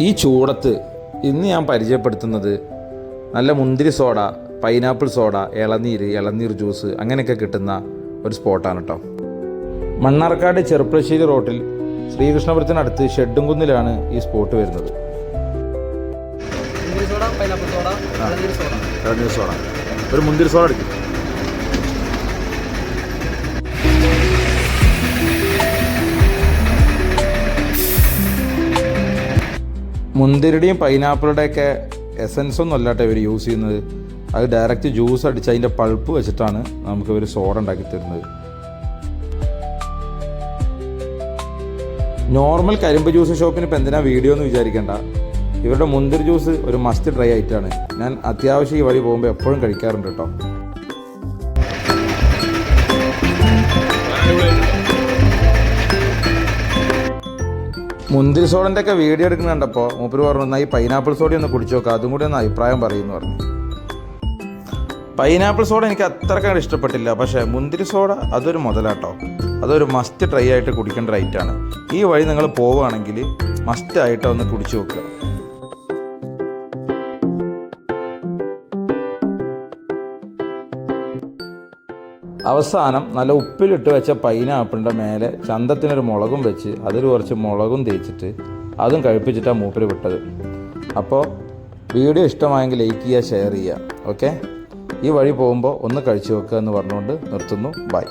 ഈ ചൂടത്ത് ഇന്ന് ഞാൻ പരിചയപ്പെടുത്തുന്നത് നല്ല മുന്തിരി സോഡ, പൈനാപ്പിൾ സോഡ, ഇളനീർ ജ്യൂസ് അങ്ങനെയൊക്കെ കിട്ടുന്ന ഒരു സ്പോട്ടാണ് കേട്ടോ. മണ്ണാർക്കാട് ചെറുപ്പശ്ശേരി റോട്ടിൽ ശ്രീകൃഷ്ണപുരത്തിനടുത്ത് ഷെഡുംകുന്നിലാണ് ഈ സ്പോട്ട് വരുന്നത്. ഇളനീർ സോഡ, ഒരു മുന്തിരി സോഡ എടുക്കും. മുന്തിരിയുടെയും പൈനാപ്പിളുടെയൊക്കെ എസൻസ് ഒന്നും അല്ലാട്ടോ ഇവർ യൂസ് ചെയ്യുന്നത്. അത് ഡയറക്റ്റ് ജ്യൂസ് അടിച്ച് അതിൻ്റെ പൾപ്പ് വെച്ചിട്ടാണ് നമുക്ക് ഇവർ സോഡ ഉണ്ടാക്കി തരുന്നത്. നോർമൽ കരിമ്പ് ജ്യൂസ് ഷോപ്പിന് ഇപ്പം എന്തിനാ വീഡിയോ എന്ന് വിചാരിക്കേണ്ട. ഇവരുടെ മുന്തിരി ജ്യൂസ് ഒരു മസ്റ്റ് ട്രൈ ആയിട്ടാണ്. ഞാൻ അത്യാവശ്യം ഈ വഴി പോകുമ്പോൾ എപ്പോഴും കഴിക്കാറുണ്ട് കേട്ടോ. മുന്തിരി സോഡൻ്റെ ഒക്കെ വീഡിയോ എടുക്കുന്ന കണ്ടപ്പോൾ മൂപ്പര് പറഞ്ഞു, ഈ പൈനാപ്പിൾ സോഡ ഒന്ന് കുടിച്ചു നോക്കുക, അതും കൂടി ഒന്ന് അഭിപ്രായം പറയുമെന്ന് പറഞ്ഞു. പൈനാപ്പിൾ സോഡ എനിക്ക് അത്രക്കാണ് ഇഷ്ടപ്പെട്ടില്ല, പക്ഷേ മുന്തിരി സോഡ അതൊരു മുതലാട്ടോ. അതൊരു മസ്റ്റ് ട്രൈ ആയിട്ട് കുടിക്കേണ്ട റൈറ്റാണ്. ഈ വഴി നിങ്ങൾ പോവുകയാണെങ്കിൽ മസ്റ്റ് ആയിട്ട് ഒന്ന് കുടിച്ചു നോക്കുക. അവസാനം നല്ല ഉപ്പിലിട്ട് വെച്ച പൈനാപ്പിളിൻ്റെ മേലെ ചന്തത്തിനൊരു മുളകും വെച്ച് അതിൽ കുറച്ച് മുളകും തേച്ചിട്ട് അതും കഴിപ്പിച്ചിട്ടാണ് മൂപ്പര് വിട്ടത്. അപ്പോൾ വീഡിയോ ഇഷ്ടമായെങ്കിൽ ലൈക്ക് ചെയ്യുക, ഷെയർ ചെയ്യുക. ഓക്കെ, ഈ വഴി പോകുമ്പോൾ ഒന്ന് കഴിച്ചു വെക്കുക എന്ന് പറഞ്ഞുകൊണ്ട് നിർത്തുന്നു. ബൈ.